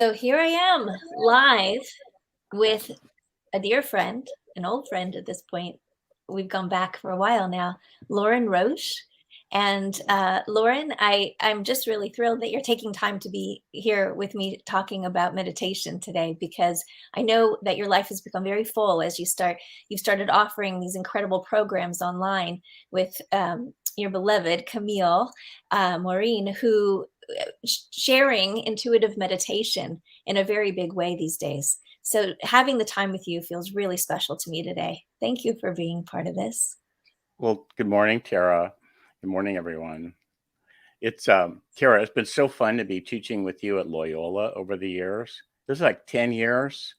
So here I am live with a dear friend, an old friend at this point. We've gone back for a while now, Lorin Roche. And Lorin, I'm just really thrilled that you're taking time to be here with me talking about meditation today, because I know that your life has become very full as you've started offering these incredible programs online with your beloved Camille Maureen, who sharing intuitive meditation in a very big way these days. So having the time with you feels really special to me today. Thank you for being part of this. Well, good morning, Tara. Good morning, everyone. It's Tara, it's been so fun to be teaching with you at Loyola over the years. This is like 10 years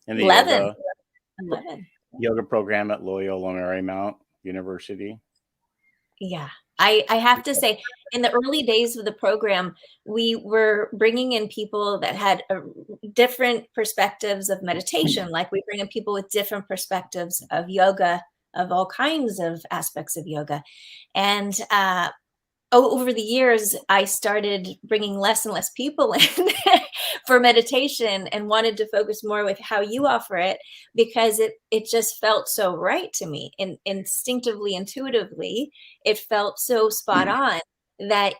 in the 11. yoga 11. yoga program at Loyola Marymount University. Yeah. I have to say, in the early days of the program, we were bringing in people that had different perspectives of meditation. Like we bring in people with different perspectives of yoga, of all kinds of aspects of yoga. And over the years, I started bringing less and less people in for meditation and wanted to focus more with how you offer it, because it just felt so right to me, and instinctively, intuitively, it felt so spot on, that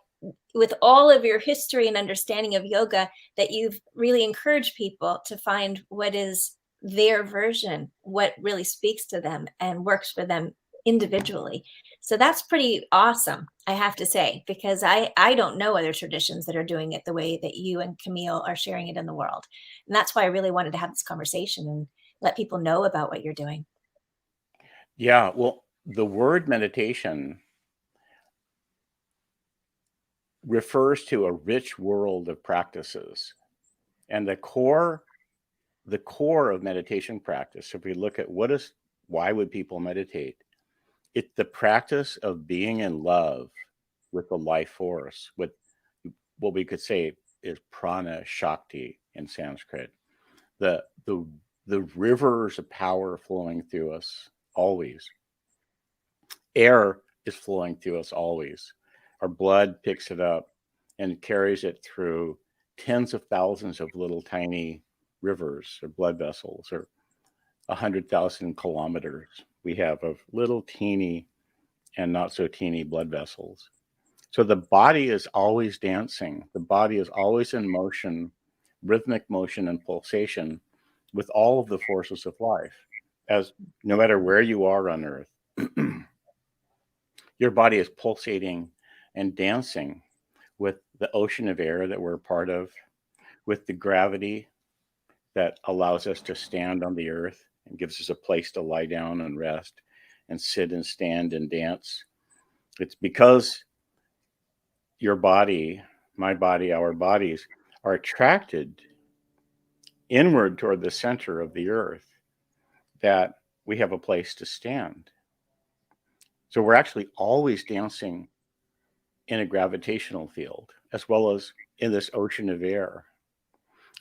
with all of your history and understanding of yoga, that you've really encouraged people to find what is their version, what really speaks to them and works for them individually. So that's pretty awesome, I have to say, because I don't know other traditions that are doing it the way that you and Camille are sharing it in the world. And that's why I really wanted to have this conversation and let people know about what you're doing. Yeah, well, the word meditation refers to a rich world of practices. And the core of meditation practice, if we look at why would people meditate? It's the practice of being in love with the life force, with what we could say is prana shakti in Sanskrit, the the the rivers of power flowing through us always. Air is flowing through us always. Our blood picks it up and carries it through tens of thousands of little tiny rivers or blood vessels, or 100,000 kilometers we have of little teeny and not so teeny blood vessels. So the body is always dancing. The body is always in motion, rhythmic motion and pulsation with all of the forces of life. As no matter where you are on earth, your body is pulsating and dancing with the ocean of air that we're a part of, with the gravity that allows us to stand on the earth and gives us a place to lie down and rest and sit and stand and dance. It's because your body, my body, our bodies are attracted inward toward the center of the earth that we have a place to stand. So we're actually always dancing in a gravitational field, as well as in this ocean of air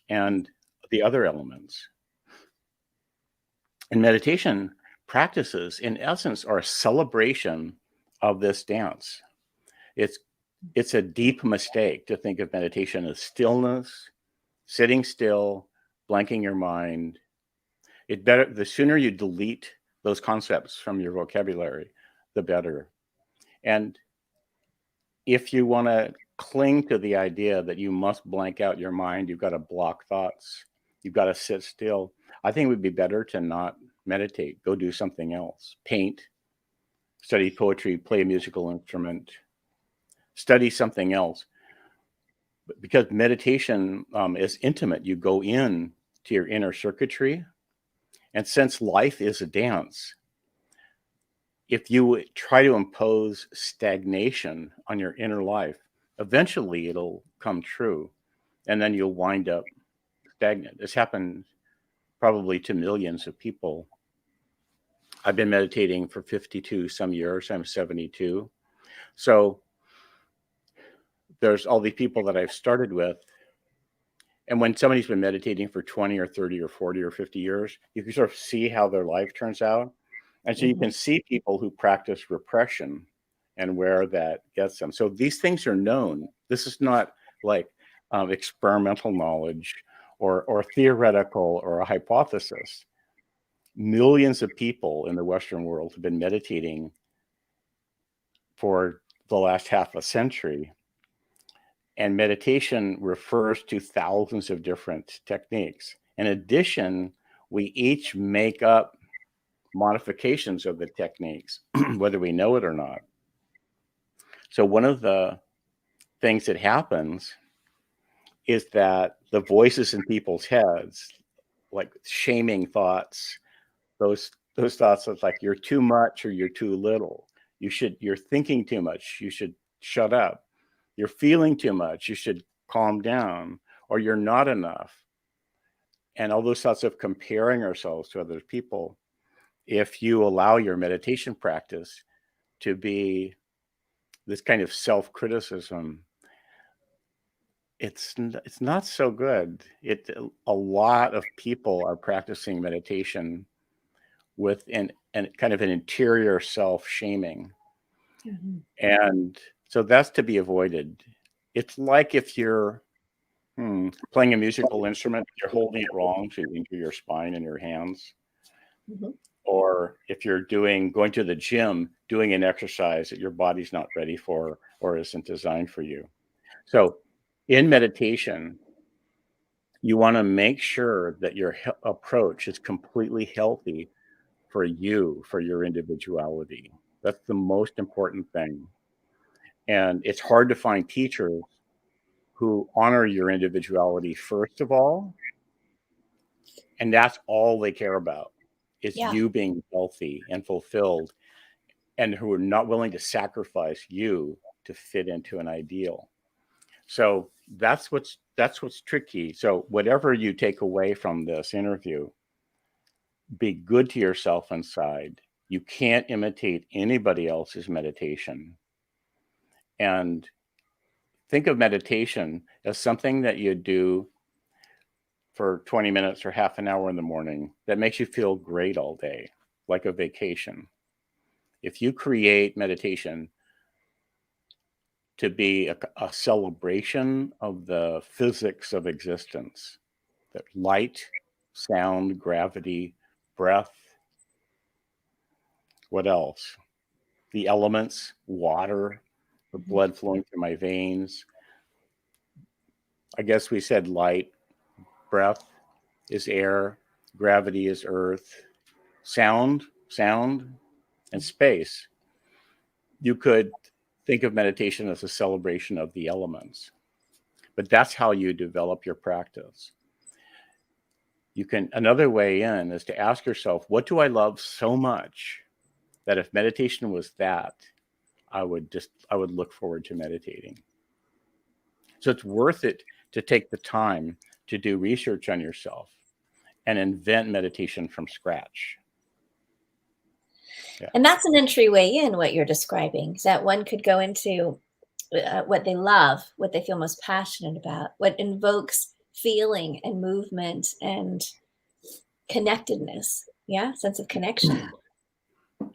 and the other elements. And meditation practices, in essence, are a celebration of this dance. It's it's a deep mistake to think of meditation as stillness, sitting still, blanking your mind. The sooner you delete those concepts from your vocabulary, the better. And if you want to cling to the idea that you must blank out your mind, you've got to block thoughts, you've got to sit still, I think it would be better to not meditate. Go do something else. Paint, study poetry, play a musical instrument, study something else. Because meditation is intimate, you go in to your inner circuitry. And since life is a dance, if you try to impose stagnation on your inner life, eventually it'll come true. And then you'll wind up stagnant. This happened probably to millions of people. I've been meditating for 52 some years. I'm 72. So there's all these people that I've started with. And when somebody's been meditating for 20 or 30 or 40 or 50 years, you can sort of see how their life turns out. And so you Mhm. can see people who practice repression and where that gets them. So these things are known. This is not like experimental knowledge or theoretical or a hypothesis. Millions of people in the Western world have been meditating for the last half a century. And meditation refers to thousands of different techniques. In addition, we each make up modifications of the techniques, whether we know it or not. So one of the things that happens is that the voices in people's heads, like shaming thoughts, those thoughts of like you're too much or you're too little, you're thinking too much, you should shut up, you're feeling too much, you should calm down, or you're not enough, and all those thoughts of comparing ourselves to other people. If you allow your meditation practice to be this kind of self-criticism, it's not so good. A lot of people are practicing meditation with an kind of an interior self-shaming. Mm-hmm. And so that's to be avoided. It's like if you're playing a musical instrument, you're holding it wrong, so you injure your spine and your hands. Mm-hmm. Or if you're going to the gym, doing an exercise that your body's not ready for or isn't designed for you. So in meditation, you want to make sure that your approach is completely healthy for you, for your individuality. That's the most important thing. And it's hard to find teachers who honor your individuality first of all. And that's all they care about is Yeah. you being healthy and fulfilled, and who are not willing to sacrifice you to fit into an ideal. So that's what's tricky. So whatever you take away from this interview, be good to yourself inside. You can't imitate anybody else's meditation. And think of meditation as something that you do for 20 minutes or half an hour in the morning that makes you feel great all day, like a vacation. If you create meditation to be a celebration of the physics of existence, that light, sound, gravity, breath, what else? The elements, water, the blood flowing through my veins. I guess we said light, breath is air, gravity is earth, sound, and space. You could think of meditation as a celebration of the elements, but that's how you develop your practice. Another way in is to ask yourself, what do I love so much that if meditation was that, I would look forward to meditating. So it's worth it to take the time to do research on yourself and invent meditation from scratch. Yeah. And that's an entryway in what you're describing, is that one could go into what they love, what they feel most passionate about, what invokes feeling and movement and connectedness. Yeah, sense of connection.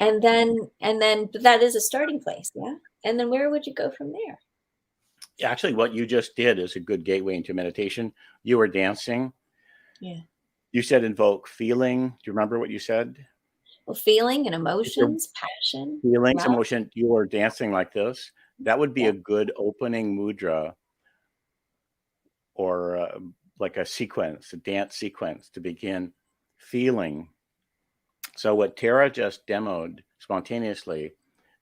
And then that is a starting place. Yeah. And then where would you go from there? Actually, what you just did is a good gateway into meditation. You were dancing. Yeah. You said invoke feeling. Do you remember what you said? Well, feeling and emotions, passion, Feelings, love. emotion. You were dancing like this. That would be Yeah. a good opening mudra, or like a dance sequence to begin feeling. So what Tara just demoed spontaneously,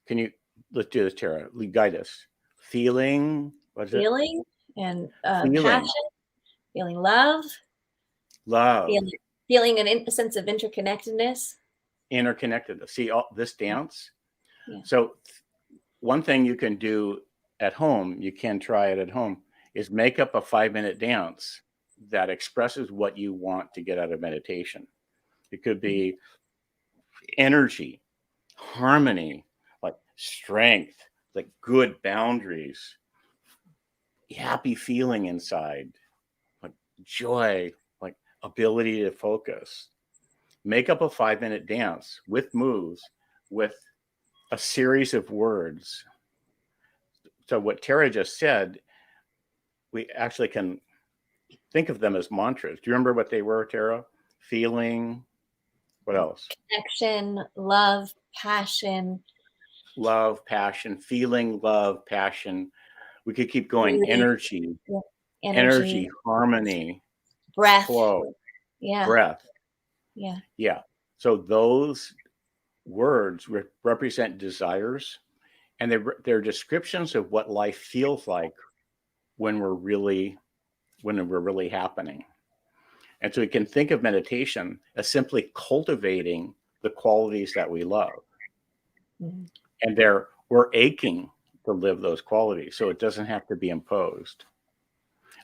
let's do this, Tara, guide us. Feeling, what is it? Feeling and Feeling, passion, feeling love, love, feeling a sense of interconnectedness. interconnectedness. See this dance? Yeah. So one thing you can do at home, you can try it at home, is make up a 5-minute dance that expresses what you want to get out of meditation. It could be energy, harmony, like strength, like good boundaries, happy feeling inside, like joy, like ability to focus. Make up a 5-minute dance with moves, with a series of words. So what Tara just said, we actually can think of them as mantras. Do you remember what they were, Tara? Feeling, what else? Connection, love, passion. Love, passion, feeling, love, passion. We could keep going. Rooting. Energy, Yeah. energy, harmony, breath. flow, Yeah. breath. Yeah. Yeah. So those words represent desires, and they're descriptions of what life feels like when we're really happening. And so we can think of meditation as simply cultivating the qualities that we love. Mm-hmm. And we're aching to live those qualities, so it doesn't have to be imposed.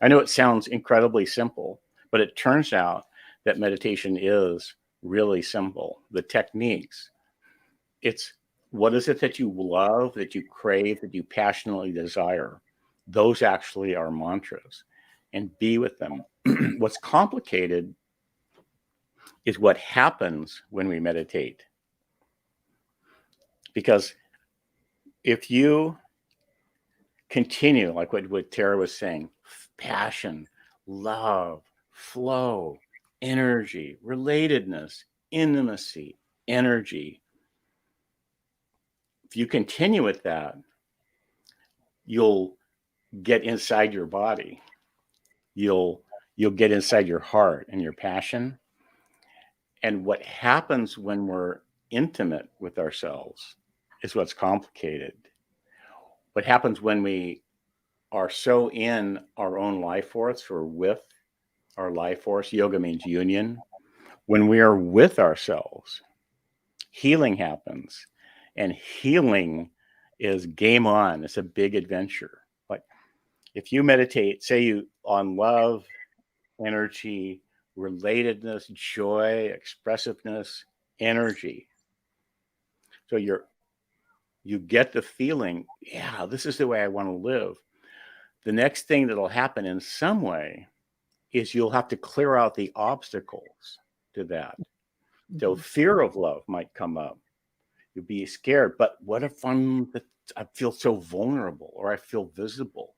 I know it sounds incredibly simple, but it turns out that meditation is really simple. The techniques, it's what is it that you love, that you crave, that you passionately desire? Those actually are mantras, and be with them. What's complicated is what happens when we meditate. Because if you continue, like what Tara was saying, passion, love, flow, energy, relatedness, intimacy, energy, if you continue with that, you'll get inside your body. You'll get inside your heart and your passion. And what happens when we're intimate with ourselves is what's complicated. What happens when we are so in our own life force or with our life force, yoga means union. When we are with ourselves, healing happens. And healing is game on. It's a big adventure. Like if you meditate, say you on love, energy, relatedness, joy, expressiveness, energy. So you get the feeling, yeah, this is the way I want to live. The next thing that'll happen in some way is you'll have to clear out the obstacles to that. So fear of love might come up. You'll be scared, but what if I feel so vulnerable or I feel visible?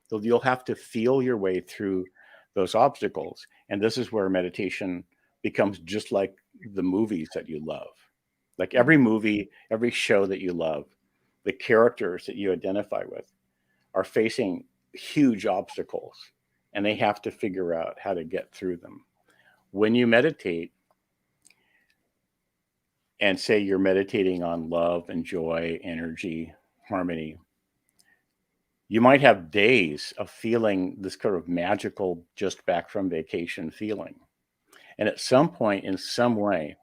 So you'll have to feel your way through those obstacles. And this is where meditation becomes just like the movies that you love. Like every movie, every show that you love, the characters that you identify with are facing huge obstacles and they have to figure out how to get through them. When you meditate, and say you're meditating on love and joy, energy, harmony, you might have days of feeling this kind of magical, just back from vacation feeling. And at some point, in some way,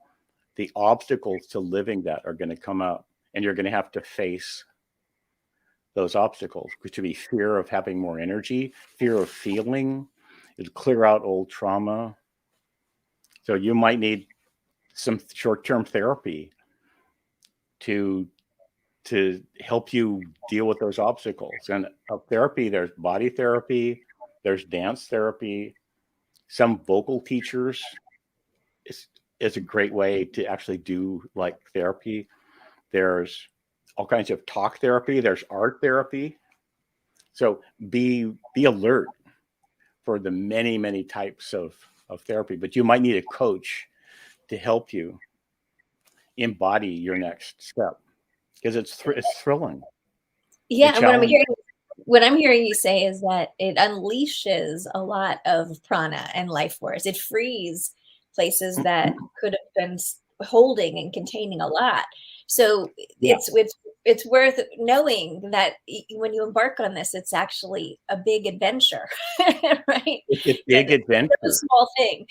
the obstacles to living that are going to come up, and you're going to have to face those obstacles, which would be fear of having more energy, fear of feeling, it'll clear out old trauma. So you might need some short-term therapy to help you deal with those obstacles. And therapy, there's body therapy, there's dance therapy. Some vocal teachers is a great way to actually do like therapy. There's all kinds of talk therapy. There's art therapy. So be alert for the many, many types of therapy, but you might need a coach to help you embody your next step because it's thrilling. Yeah, and what I'm hearing you say is that it unleashes a lot of prana and life force. It frees places that could have been holding and containing a lot. So Yeah. it's worth knowing that when you embark on this, it's actually a big adventure, right? It's a big adventure. It's a small thing.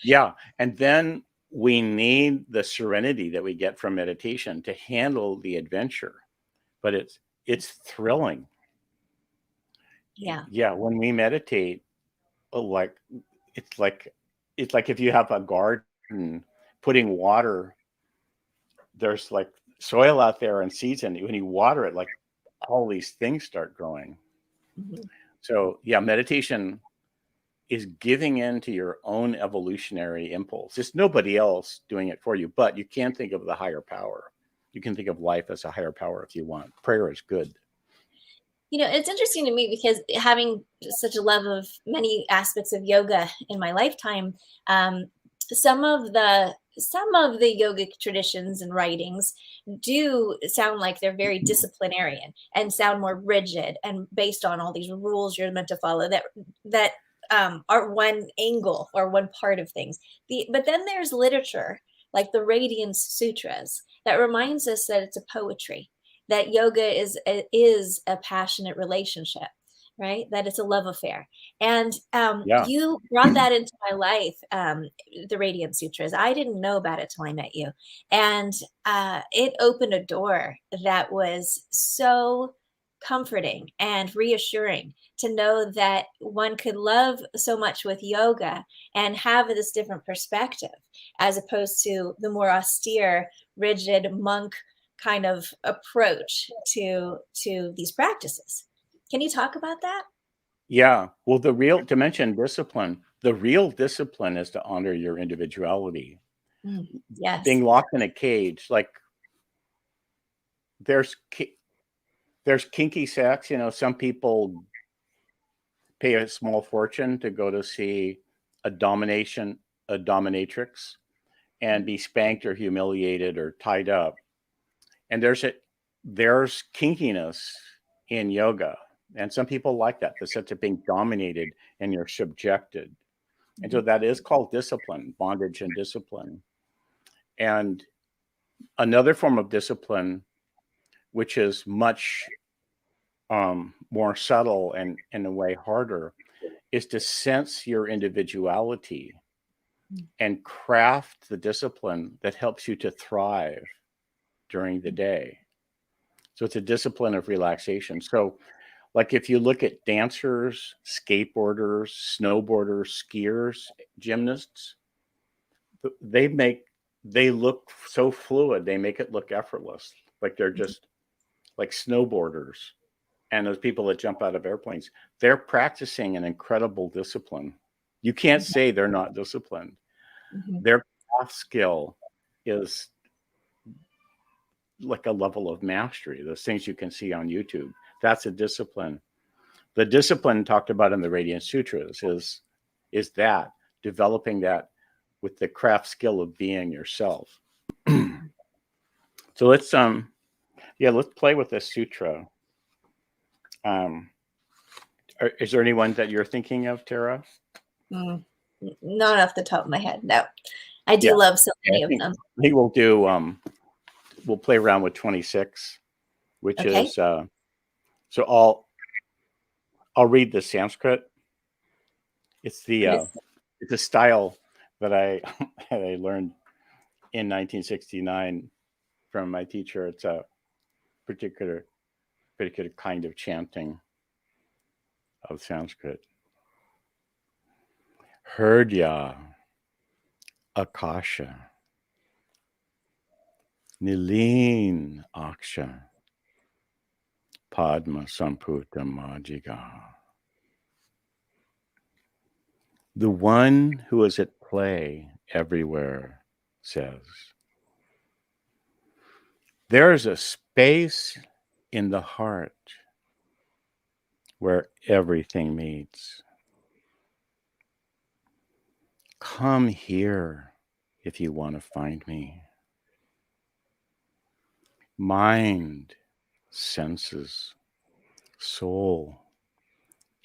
Yeah. And then we need the serenity that we get from meditation to handle the adventure. But it's thrilling. Yeah. Yeah. When we meditate, like it's like if you have a garden, putting water, there's like soil out there and seeds in it. When you water it, like all these things start growing. Mm-hmm. So yeah, meditation is giving in to your own evolutionary impulse. It's nobody else doing it for you, but you can think of the higher power. You can think of life as a higher power if you want. Prayer is good. It's interesting to me because having such a love of many aspects of yoga in my lifetime, um, some of the yogic traditions and writings do sound like they're very disciplinarian and sound more rigid and based on all these rules you're meant to follow that are one angle or one part of things. But then there's literature like the Radiance Sutras that reminds us that it's a poetry, that yoga is a passionate relationship, right? That it's a love affair. And Yeah. you brought that into my life, the Radiant Sutras. I didn't know about it till I met you. And it opened a door that was so comforting and reassuring to know that one could love so much with yoga and have this different perspective as opposed to the more austere, rigid monk kind of approach to these practices. Can you talk about that? Yeah. Well, to mention discipline, the real discipline is to honor your individuality. Yes. Being locked in a cage, like there's kinky sex. Some people pay a small fortune to go to see a dominatrix and be spanked or humiliated or tied up. And there's kinkiness in yoga. And some people like that, the sense of being dominated and you're subjected. And so that is called discipline, bondage and discipline. And another form of discipline, which is much more subtle and in a way harder, is to sense your individuality and craft the discipline that helps you to thrive during the day. So it's a discipline of relaxation. So, like if you look at dancers, skateboarders, snowboarders, skiers, gymnasts, they look so fluid. They make it look effortless, like they're just like snowboarders. And those people that jump out of airplanes, they're practicing an incredible discipline. You can't say they're not disciplined. Mm-hmm. Their craft skill is like a level of mastery. Those things you can see on YouTube, that's a discipline. The discipline talked about in the Radiance Sutras is that developing that with the craft skill of being yourself. So let's play with this sutra. Is there anyone that you're thinking of, Tara? Not off the top of my head. No, I do Yeah. love so I many of think them. we'll do we'll play around with 26, which Okay. is so I'll read the Sanskrit. It's Great. it's a style that I I learned in 1969 from my teacher. It's a particular kind of chanting of Sanskrit. Hrdya Akasha Nilin Aksha Padma Samputa Majiga. The one who is at play everywhere says, there is a space in the heart where everything meets. Come here if you want to find me. Mind, senses, soul,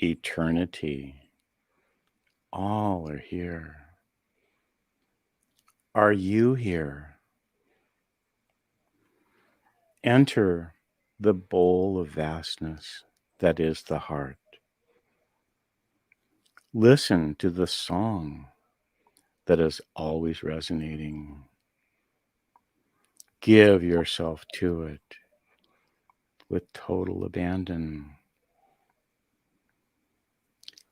eternity, all are here. Are you here? Enter the bowl of vastness that is the heart. Listen to the song that is always resonating. Give yourself to it with total abandon.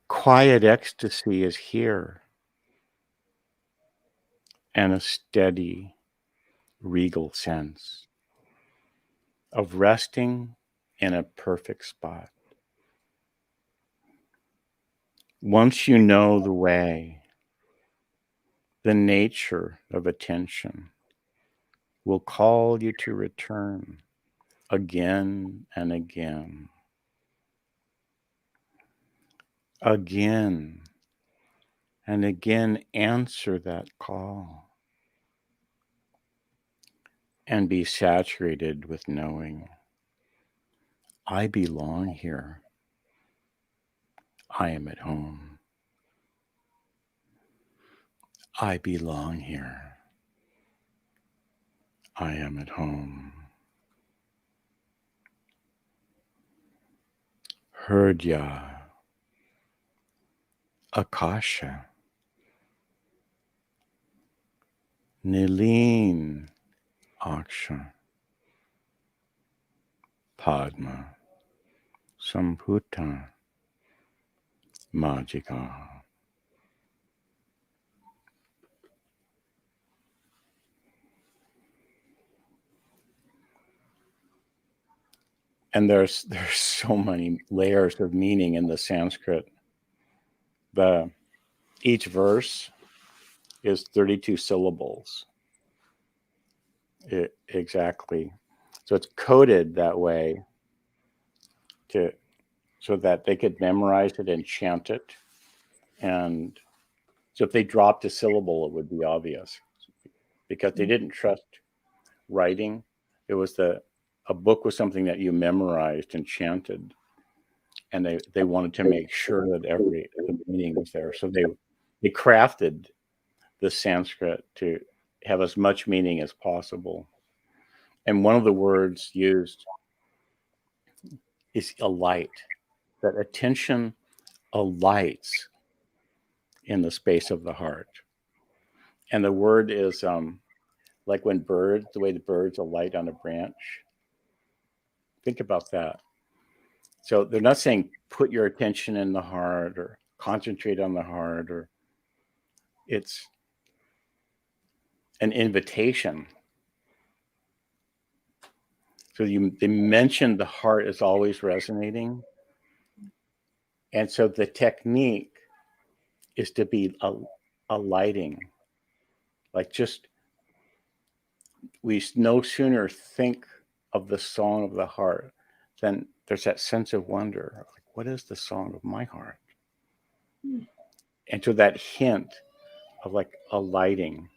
Quiet ecstasy is here, and a steady, regal sense of resting in a perfect spot. Once you know the way, the nature of attention will call you to return again and again. again and again answer that call and be saturated with knowing I belong here. I am at home. I belong here. I am at home. Hrdya, Akasha, Nilin, Aksha, Padma, Samputa, Majika. And there's so many layers of meaning in the Sanskrit. Each verse is 32 syllables. Exactly. So it's coded that way so that they could memorize it and chant it. And so if they dropped a syllable, it would be obvious because they didn't trust writing. It was a book was something that you memorized and chanted. And they wanted to make sure that the meaning was there. So they crafted the Sanskrit to have as much meaning as possible. And one of the words used is alight, that attention alights in the space of the heart. And the word is like when the way the birds alight on a branch. Think about that. So they're not saying put your attention in the heart or concentrate on the heart, or it's an invitation. So they mentioned the heart is always resonating. And so the technique is to be alighting. Like we no sooner think of the song of the heart than there's that sense of wonder. Like, what is the song of my heart? And so that hint of like alighting,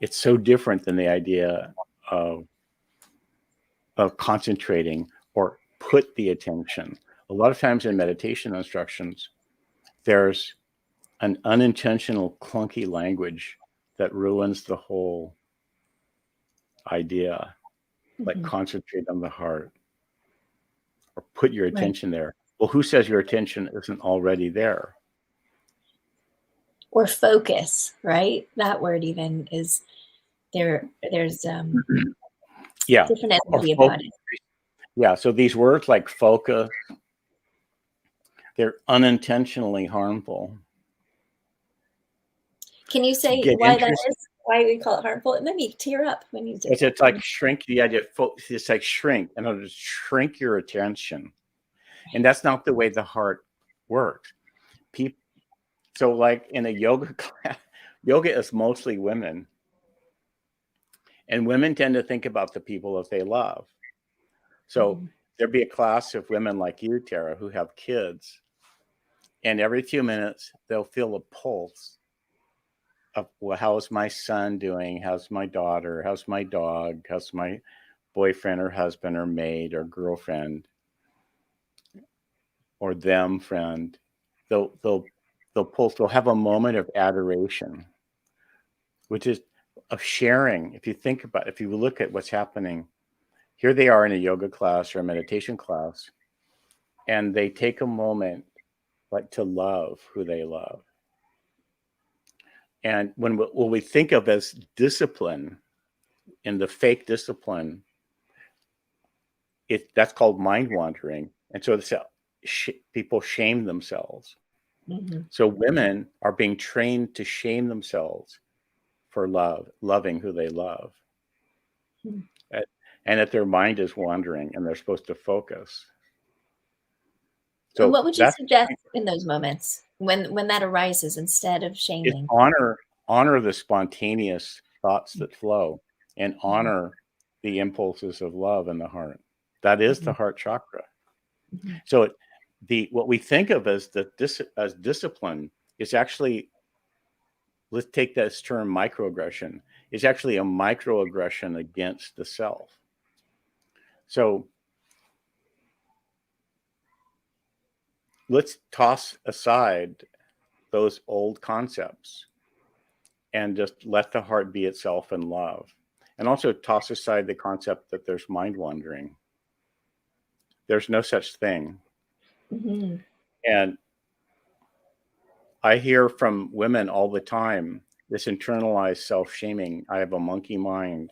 it's so different than the idea of concentrating or put the attention. A lot of times in meditation instructions, there's an unintentional clunky language that ruins the whole idea, like concentrate on the heart or put your attention there. Well, who says your attention isn't already there? Or focus, right? That word even is there. There's Yeah, different energy about it. Yeah, so these words like focus, they're unintentionally harmful. Can you say why that is? Why we call it harmful? It made me tear up when you did. It's like shrink the idea. It's like shrink, and it'll just shrink your attention, and that's not the way the heart works. So like in a yoga class, yoga is mostly women, and women tend to think about the people that they love. So there'd be a class of women like you, Tara, who have kids, and every few minutes they'll feel a pulse of, well, how's my son doing? How's my daughter? How's my dog? How's my boyfriend or husband or maid or girlfriend or them friend? They'll pulse. They'll have a moment of adoration, which is of sharing. If you look at what's happening, here they are in a yoga class or a meditation class, and they take a moment like to love who they love. And when what we think of as discipline, in the fake discipline, that's called mind wandering. And so people shame themselves. So women are being trained to shame themselves for loving who they love. And that their mind is wandering and they're supposed to focus. So what would you suggest in those moments when that arises instead of shaming? Honor the spontaneous thoughts that flow and honor the impulses of love in the heart. That is the heart chakra. So what we think of as as discipline is actually, let's take this term microaggression, is actually a microaggression against the self. So let's toss aside those old concepts and just let the heart be itself in love. And also toss aside the concept that there's mind wandering. There's no such thing. Mm-hmm. And I hear from women all the time this internalized self-shaming. I have a monkey mind.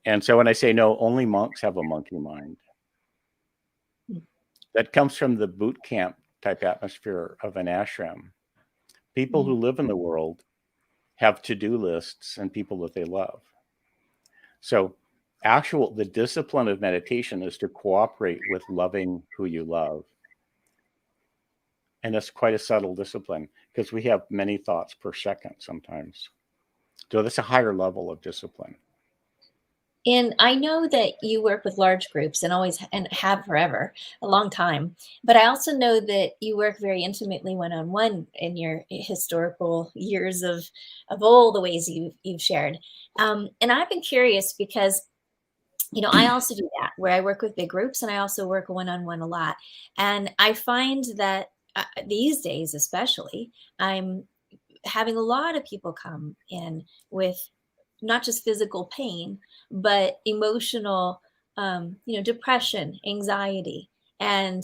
And so when I say no, only monks have a monkey mind. That comes from the boot camp type atmosphere of an ashram. People who live in the world have to-do lists and people that they love. So the discipline of meditation is to cooperate with loving who you love. And that's quite a subtle discipline because we have many thoughts per second sometimes. So that's a higher level of discipline. And I know that you work with large groups and always and have forever, a long time. But I also know that you work very intimately one-on-one in your historical years of all the ways you've shared. And I've been curious because I also do that where I work with big groups and I also work one-on-one a lot. And I find that these days, especially, I'm having a lot of people come in with not just physical pain, but emotional, depression, anxiety, and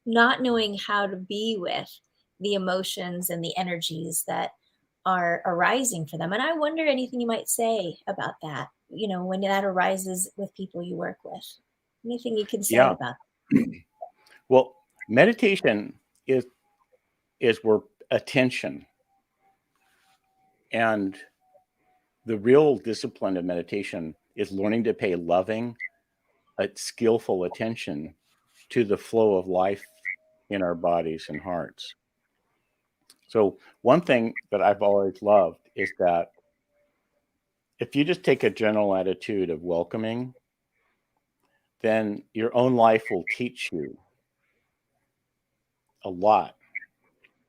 not knowing how to be with the emotions and the energies that are arising for them. And I wonder anything you might say about that, when that arises with people you work with. Anything you can say about that? Well, meditation is where attention, and the real discipline of meditation is learning to pay loving, skillful attention to the flow of life in our bodies and hearts. So one thing that I've always loved is that if you just take a general attitude of welcoming, then your own life will teach you a lot.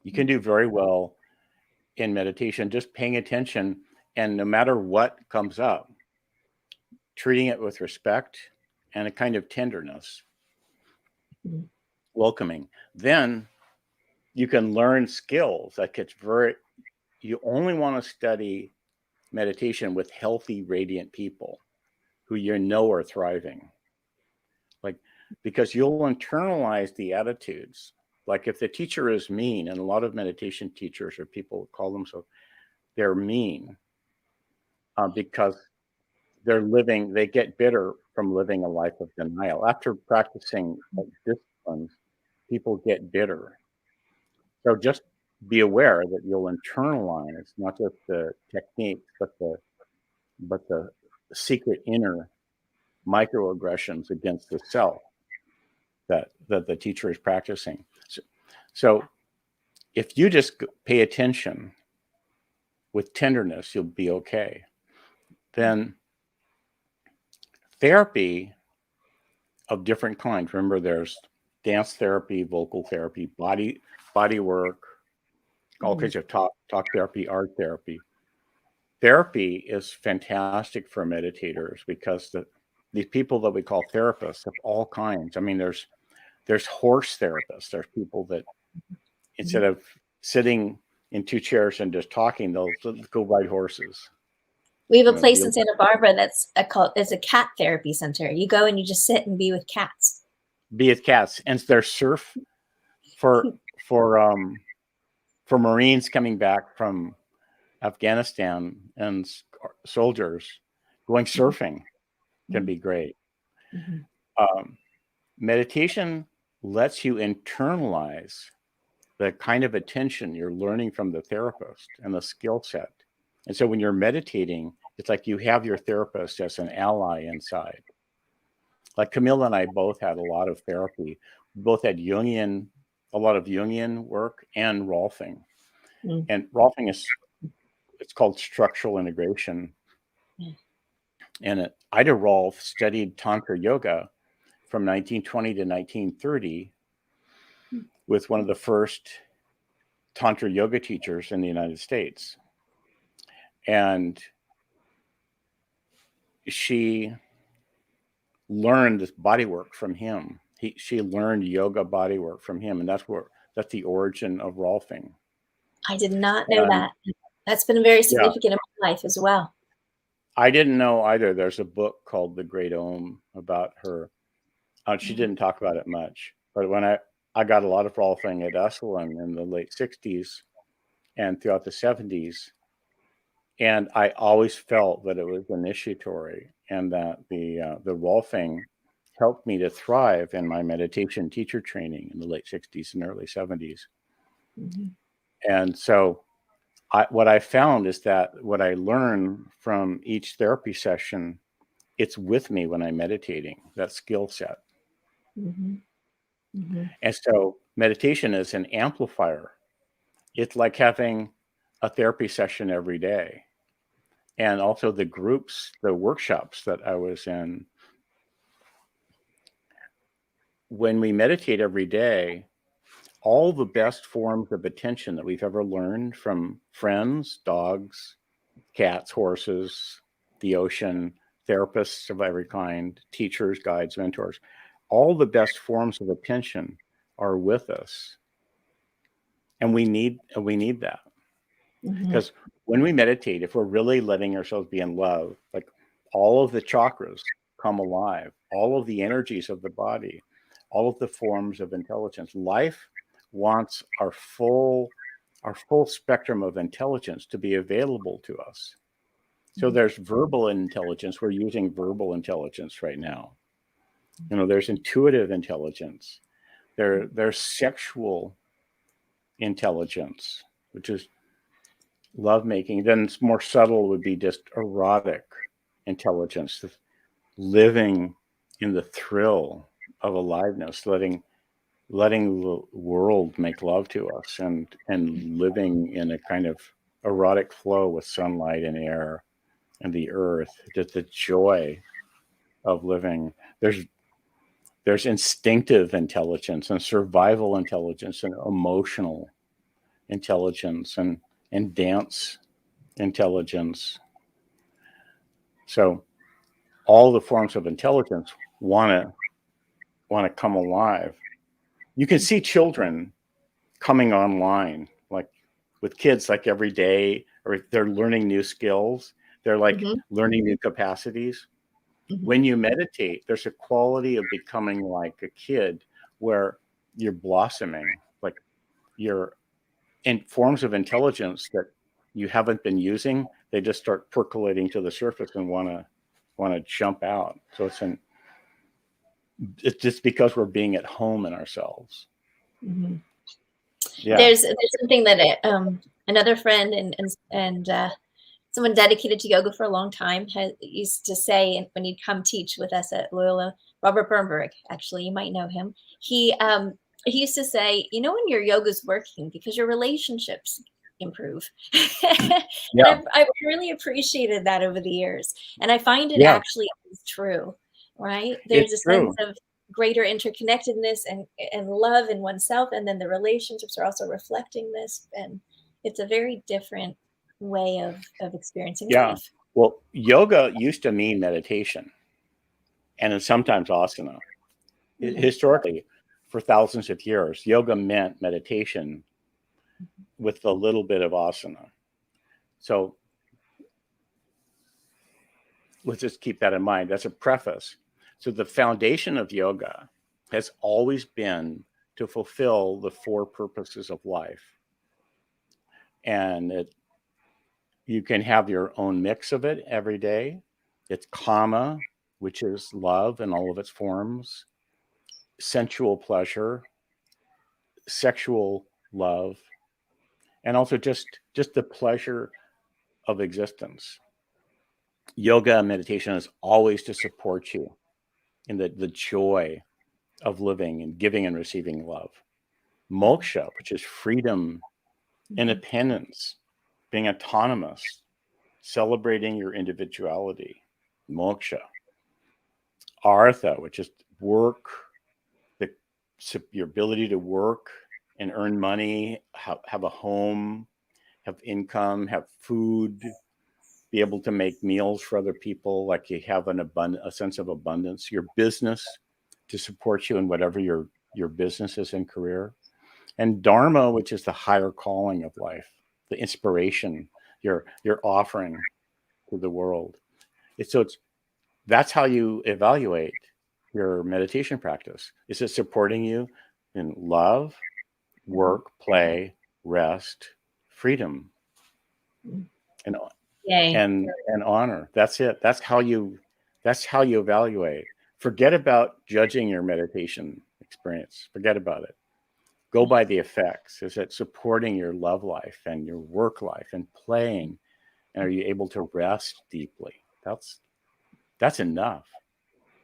You can do very well in meditation, just paying attention, and no matter what comes up, treating it with respect and a kind of tenderness, welcoming. Then you can learn skills that gets you only want to study meditation with healthy, radiant people who you know are thriving. Because you'll internalize the attitudes. Like if the teacher is mean, and a lot of meditation teachers or people call themselves, they're mean because they get bitter from living a life of denial. After practicing disciplines, people get bitter. So just be aware that you'll internalize not just the techniques, but the secret inner microaggressions against the self that the teacher is practicing. So if you just pay attention with tenderness, you'll be okay. Then therapy of different kinds. Remember, there's dance therapy, vocal therapy, body work, all kinds of talk therapy, art therapy. Therapy is fantastic for meditators because these people that we call therapists of all kinds. I mean, there's horse therapists. There's people that instead of sitting in two chairs and just talking, they'll go ride horses. We have a place in Santa Barbara that's it's a cat therapy center. You go and you just sit and be with cats. Be with cats, and there's surf for Marines coming back from Afghanistan and soldiers going surfing can be great. Meditation lets you internalize the kind of attention you're learning from the therapist and the skill set. And so when you're meditating, it's like you have your therapist as an ally inside. Like Camille and I both had a lot of therapy. We both had a lot of Jungian work and Rolfing. And Rolfing it's called structural integration. And Ida Rolf studied Tantra yoga from 1920 to 1930 with one of the first Tantra yoga teachers in the United States. And she learned this body work from him. She learned yoga body work from him. And that's the origin of Rolfing. I did not know that. That's been very significant in my life as well. I didn't know either. There's a book called The Great Om about her. She didn't talk about it much. But when I got a lot of Rolfing at Esalen in the late 60s and throughout the 70s. And I always felt that it was initiatory and that the Rolfing helped me to thrive in my meditation teacher training in the late 60s and early 70s. Mm-hmm. And so what I found is that what I learn from each therapy session, it's with me when I'm meditating, that skill set. Mm-hmm. Mm-hmm. And so meditation is an amplifier. It's like having a therapy session every day. And also the groups, the workshops that I was in. When we meditate every day, all the best forms of attention that we've ever learned from friends, dogs, cats, horses, the ocean, therapists of every kind, teachers, guides, mentors, all the best forms of attention are with us. And we need that. Because when we meditate, if we're really letting ourselves be in love, like all of the chakras come alive, all of the energies of the body, all of the forms of intelligence. Life wants our full spectrum of intelligence to be available to us. So there's verbal intelligence. We're using verbal intelligence right now. There's intuitive intelligence. There's sexual intelligence, which is lovemaking. Then it's more subtle would be just erotic intelligence, living in the thrill of aliveness, letting the world make love to us and living in a kind of erotic flow with sunlight and air and the earth, just the joy of living. There's instinctive intelligence and survival intelligence and emotional intelligence and dance intelligence. So all the forms of intelligence want to come alive. You can see children coming online, like with kids, like every day, or they're learning new skills. They're like learning new capacities. Mm-hmm. When you meditate, there's a quality of becoming like a kid where you're blossoming, like you're in forms of intelligence that you haven't been using. They just start percolating to the surface and want to jump out. So it's just because we're being at home in ourselves. Mm-hmm. Yeah. There's something that another friend and someone dedicated to yoga for a long time used to say when he'd come teach with us at Loyola, Robert Bernberg, actually, you might know him. He used to say, when your yoga's working because your relationships improve. Yeah. I really appreciated that over the years. And I find it actually is true, right? There's a sense of greater interconnectedness and love in oneself. And then the relationships are also reflecting this. And it's a very different way of experiencing life. Well, yoga used to mean meditation and sometimes asana. Mm-hmm. Historically, for thousands of years, yoga meant meditation with a little bit of asana. So let's just keep that in mind. That's a preface. So the foundation of yoga has always been to fulfill the four purposes of life. And you can have your own mix of it every day. It's kama, which is love in all of its forms, sensual pleasure, sexual love, and also just the pleasure of existence. Yoga and meditation is always to support you in the joy of living and giving and receiving love. Moksha, which is freedom, independence, being autonomous, celebrating your individuality. Moksha. Artha, which is work, the, your ability to work and earn money, have a home, have income, have food, be able to make meals for other people, like you have a sense of abundance, your business to support you in whatever your business is and career, and dharma, which is the higher calling of life, the inspiration you're offering to the world. That's how you evaluate your meditation practice. Is it supporting you in love, work, play, rest, freedom, and Yay. and honor? That's it. That's how you evaluate. Forget about judging your meditation experience. Forget about it. Go by the effects. Is it supporting your love life and your work life and playing? And are you able to rest deeply? That's enough.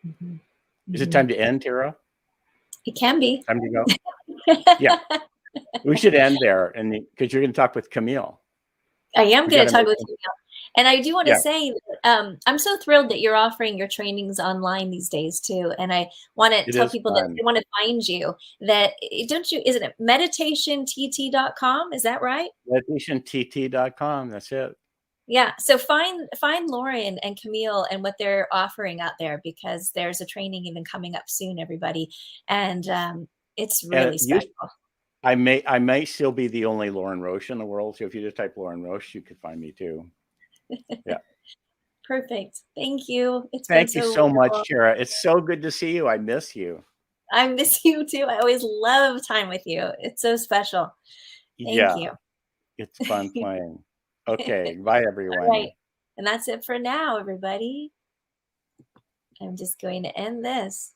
Mm-hmm. Is it time to end, Tara? It can be. Time to go? Yeah. We should end there, and because you're going to talk with Camille. I am going to talk with you. And I do want to Yeah. say, I'm so thrilled that you're offering your trainings online these days too. And I want to tell people that they want to find you. That don't you? Isn't it meditationtt.com? Is that right? Meditationtt.com. That's it. Yeah. So find Lorin and Camille and what they're offering out there, because there's a training even coming up soon, everybody. And it's really special. I may still be the only Lorin Roche in the world. So if you just type Lorin Roche, you could find me too. Yeah. Perfect. Thank you. Thank you so much, Tara. It's so good to see you. I miss you. I miss you too. I always love time with you. It's so special. Thank you. It's fun playing. Okay. Bye, everyone. All right. And that's it for now, everybody. I'm just going to end this.